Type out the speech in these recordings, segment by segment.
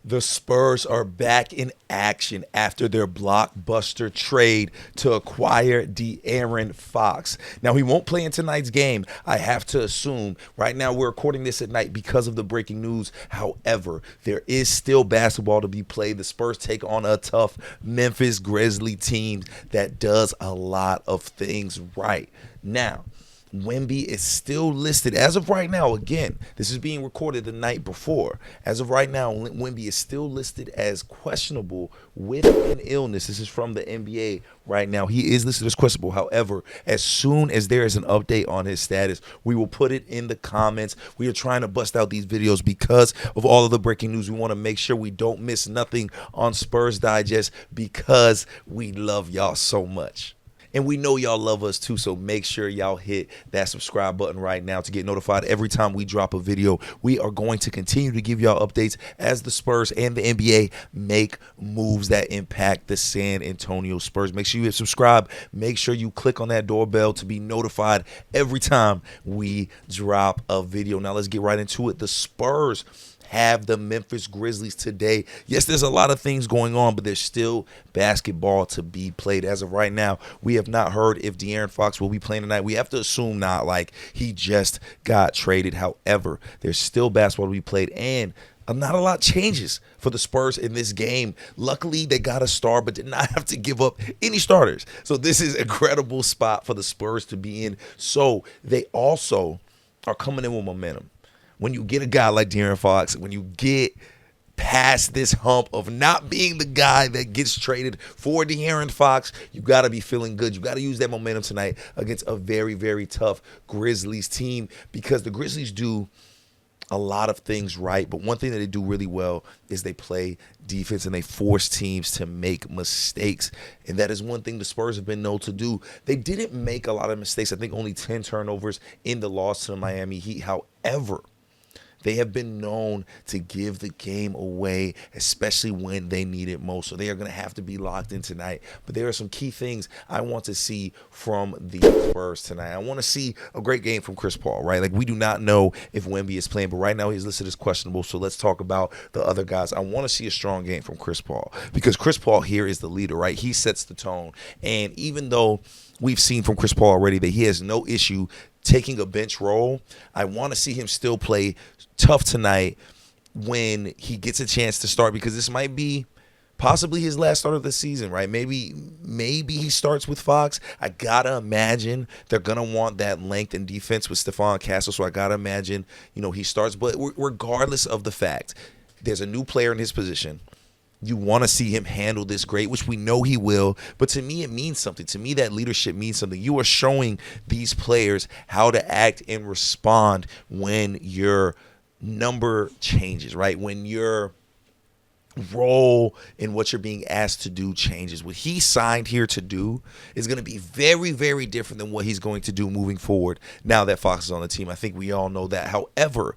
The Spurs are back in action after their blockbuster trade to acquire De'Aaron Fox. Now, he won't play in tonight's game, I have to assume. Right now, we're recording this at night because of the breaking news. However, there is still basketball to be played. The Spurs take on a tough Memphis Grizzlies team that does a lot of things right. Now, Wemby is still listed as of right now. Again, this is being recorded the night before. As of right now, Wemby is still listed as questionable with an illness. This is from the NBA right now. He is listed as questionable. However, as soon as there is an update on his status, we will put it in the comments. We are trying to bust out these videos because of all of the breaking news. We want to make sure we don't miss nothing on Spurs Digest because we love y'all so much. And we know y'all love us too, so make sure y'all hit that subscribe button right now to get notified every time we drop a video. We are going to continue to give y'all updates as the Spurs and the NBA make moves that impact the San Antonio Spurs. Make sure you hit subscribe. Make sure you click on that doorbell to be notified every time we drop a video. Now let's get right into it. The Spurs have the Memphis Grizzlies today. Yes, there's a lot of things going on, but there's still basketball to be played. As of right now, we have not heard if De'Aaron Fox will be playing tonight. We have to assume not, like he just got traded. However, there's still basketball to be played, and not a lot changes for the Spurs in this game. Luckily, they got a star, but did not have to give up any starters. So this is an incredible spot for the Spurs to be in. So they also are coming in with momentum. When you get a guy like De'Aaron Fox, when you get past this hump of not being the guy that gets traded for De'Aaron Fox, you got to be feeling good. You got to use that momentum tonight against a very, very tough Grizzlies team because the Grizzlies do a lot of things right, but one thing that they do really well is they play defense and they force teams to make mistakes, and that is one thing the Spurs have been known to do. They didn't make a lot of mistakes. I think only 10 turnovers in the loss to the Miami Heat. However, they have been known to give the game away, especially when they need it most. So they are going to have to be locked in tonight. But there are some key things I want to see from the Spurs tonight. I want to see a great game from Chris Paul, right? Like, we do not know if Wemby is playing, but right now he's listed as questionable. So let's talk about the other guys. I want to see a strong game from Chris Paul because Chris Paul here is the leader, right? He sets the tone. And even though we've seen from Chris Paul already that he has no issue taking a bench role, I want to see him still play tough tonight when he gets a chance to start, because this might be possibly his last start of the season, right? Maybe he starts with Fox. I gotta imagine they're gonna want that length and defense with Stephon Castle, so I gotta imagine, he starts. But regardless of the fact, there's a new player in his position. You want to see him handle this great, which we know he will. But to me, it means something. To me, that leadership means something. You are showing these players how to act and respond when your number changes, right? When your role in what you're being asked to do changes. What he signed here to do is going to be very, very different than what he's going to do moving forward now that Fox is on the team. I think we all know that. However,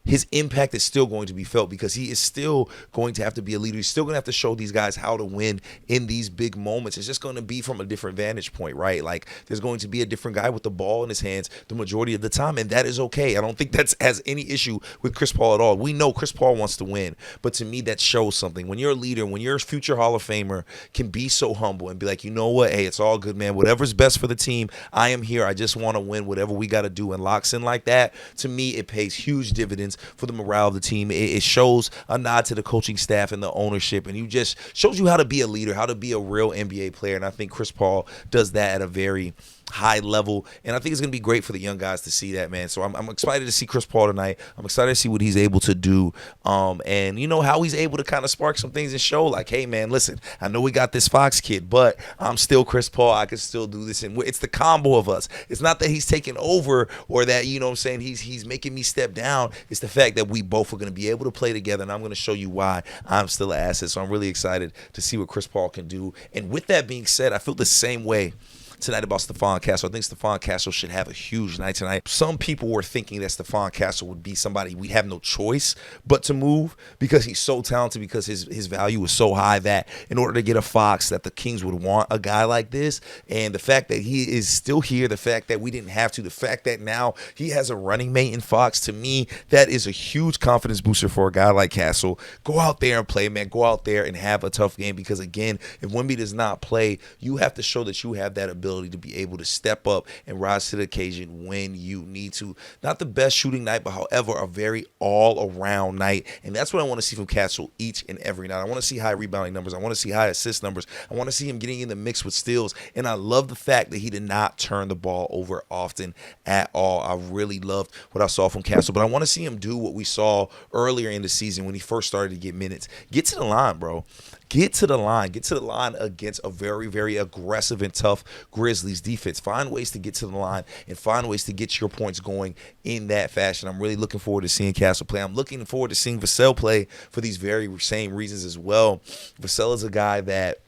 his impact is still going to be felt because he is still going to have to be a leader. He's still going to have to show these guys how to win in these big moments. It's just going to be from a different vantage point, right? Like, there's going to be a different guy with the ball in his hands the majority of the time, and that is okay. I don't think that has any issue with Chris Paul at all. We know Chris Paul wants to win, but to me, that shows something. When you're a leader, when you're a future Hall of Famer, can be so humble and be like, you know what? Hey, it's all good, man. Whatever's best for the team, I am here. I just want to win whatever we got to do, and locks in like that. To me, it pays huge dividends for the morale of the team. It shows a nod to the coaching staff and the ownership, and you just shows you how to be a leader, how to be a real NBA player. And I think Chris Paul does that at a very high level, and I think it's going to be great for the young guys to see that, man. So I'm excited to see Chris Paul tonight. I'm excited to see what he's able to do, and how he's able to kind of spark some things and show, like, hey, man, listen, I know we got this Fox kid, but I'm still Chris Paul. I can still do this, and it's the combo of us. It's not that he's taking over or that, he's making me step down. It's the fact that we both are going to be able to play together, and I'm going to show you why I'm still an asset. So I'm really excited to see what Chris Paul can do. And with that being said, I feel the same way tonight about Stephon Castle. I think Stephon Castle should have a huge night tonight. Some people were thinking that Stephon Castle would be somebody we have no choice but to move because he's so talented, because his value is so high that in order to get a Fox that the Kings would want a guy like this. And the fact that he is still here, the fact that we didn't have to, the fact that now he has a running mate in Fox, to me, that is a huge confidence booster for a guy like Castle. Go out there and play, man. Go out there and have a tough game because, again, if Wemby does not play, you have to show that you have that ability to be able to step up and rise to the occasion when you need to. Not the best shooting night, but however, a very all-around night. And that's what I want to see from Castle each and every night. I want to see high rebounding numbers. I want to see high assist numbers. I want to see him getting in the mix with steals. And I love the fact that he did not turn the ball over often at all. I really loved what I saw from Castle. But I want to see him do what we saw earlier in the season when he first started to get minutes. Get to the line, bro. Get to the line. Get to the line against a very, very aggressive and tough Grizzlies defense. Find ways to get to the line and find ways to get your points going in that fashion. I'm really looking forward to seeing Castle play. I'm looking forward to seeing Vassell play for these very same reasons as well. Vassell is a guy that,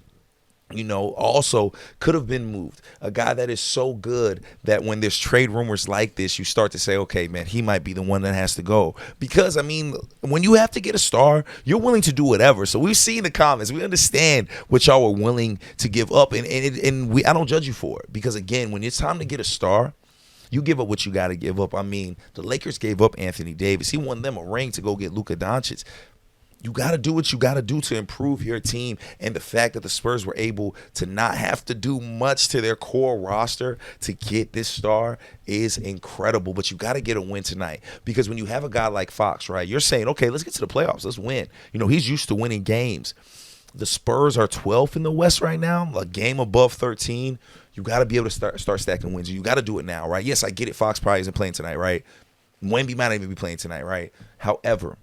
you know, also could have been moved. A guy that is so good that when there's trade rumors like this, you start to say, okay, man, he might be the one that has to go. Because, I mean, when you have to get a star, you're willing to do whatever. So we've seen the comments. We understand what y'all were willing to give up. And I don't judge you for it. Because, again, when it's time to get a star, you give up what you got to give up. I mean, the Lakers gave up Anthony Davis. He won them a ring to go get Luka Doncic. You got to do what you got to do to improve your team. And the fact that the Spurs were able to not have to do much to their core roster to get this star is incredible. But you got to get a win tonight, because when you have a guy like Fox, right, you're saying, okay, let's get to the playoffs. Let's win. You know, he's used to winning games. The Spurs are 12th in the West right now, a game above 13. You got to be able to start stacking wins. You got to do it now, right? Yes, I get it. Fox probably isn't playing tonight, right? Wemby might not even be playing tonight, right? However,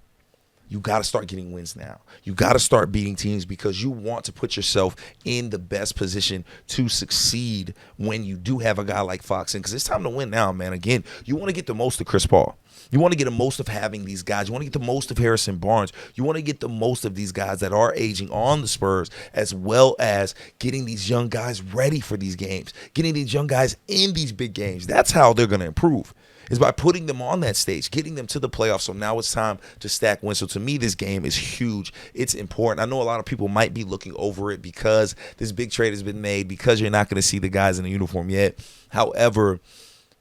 you got to start getting wins now. You got to start beating teams because you want to put yourself in the best position to succeed when you do have a guy like Fox in, because it's time to win now, man. Again, you want to get the most of Chris Paul. You want to get the most of having these guys. You want to get the most of Harrison Barnes. You want to get the most of these guys that are aging on the Spurs, as well as getting these young guys ready for these games, getting these young guys in these big games. That's how they're going to improve, is by putting them on that stage, getting them to the playoffs. So now it's time to stack wins. So to me, this game is huge. It's important. I know a lot of people might be looking over it because this big trade has been made, because you're not going to see the guys in the uniform yet. However,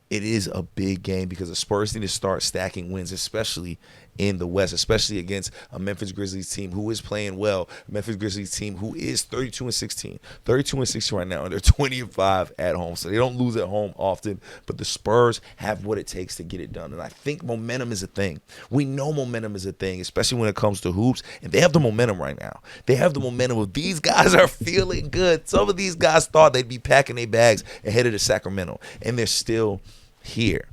it is a big game because the Spurs need to start stacking wins, especially in the West, especially against a Memphis Grizzlies team who is playing well, a Memphis Grizzlies team who is 32-16 right now, and they're 20-5 at home. So they don't lose at home often, but the Spurs have what it takes to get it done. And I think momentum is a thing. We know momentum is a thing, especially when it comes to hoops, and they have the momentum right now. They have the momentum of these guys are feeling good. Some of these guys thought they'd be packing their bags and headed to Sacramento, and they're still here.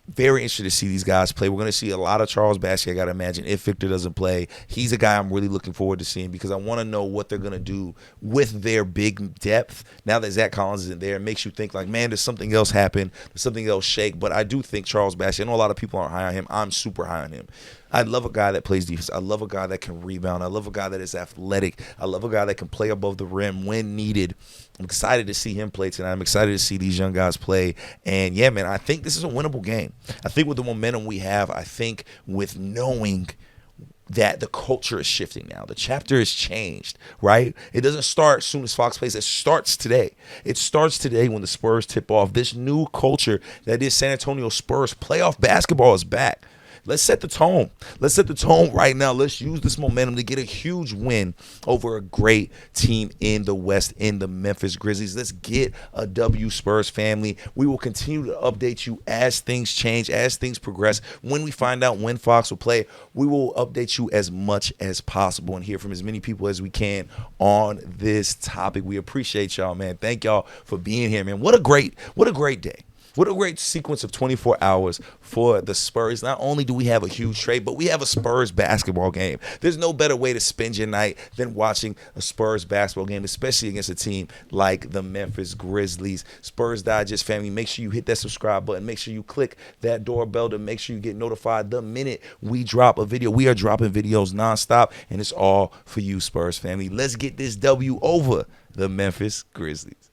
Very interested to see these guys play. We're going to see a lot of Charles Bassey, I got to imagine, if Victor doesn't play. He's a guy I'm really looking forward to seeing, because I want to know what they're going to do with their big depth. Now that Zach Collins isn't there, it makes you think like, man, does something else happen? Does something else shake? But I do think Charles Bassey, I know a lot of people aren't high on him. I'm super high on him. I love a guy that plays defense. I love a guy that can rebound. I love a guy that is athletic. I love a guy that can play above the rim when needed. I'm excited to see him play tonight. I'm excited to see these young guys play. And, yeah, man, I think this is a winnable game. I think with the momentum we have, I think with knowing that the culture is shifting now. The chapter has changed, right? It doesn't start as soon as Fox plays. It starts today. It starts today when the Spurs tip off. This new culture that is San Antonio Spurs playoff basketball is back. Let's set the tone. Let's set the tone right now. Let's use this momentum to get a huge win over a great team in the West, in the Memphis Grizzlies. Let's get a W, Spurs family. We will continue to update you as things change, as things progress. When we find out when Fox will play, we will update you as much as possible and hear from as many people as we can on this topic. We appreciate y'all, man. Thank y'all for being here, man. What a great day. What a great sequence of 24 hours for the Spurs. Not only do we have a huge trade, but we have a Spurs basketball game. There's no better way to spend your night than watching a Spurs basketball game, especially against a team like the Memphis Grizzlies. Spurs Digest family, make sure you hit that subscribe button. Make sure you click that doorbell to make sure you get notified the minute we drop a video. We are dropping videos nonstop, and it's all for you, Spurs family. Let's get this W over the Memphis Grizzlies.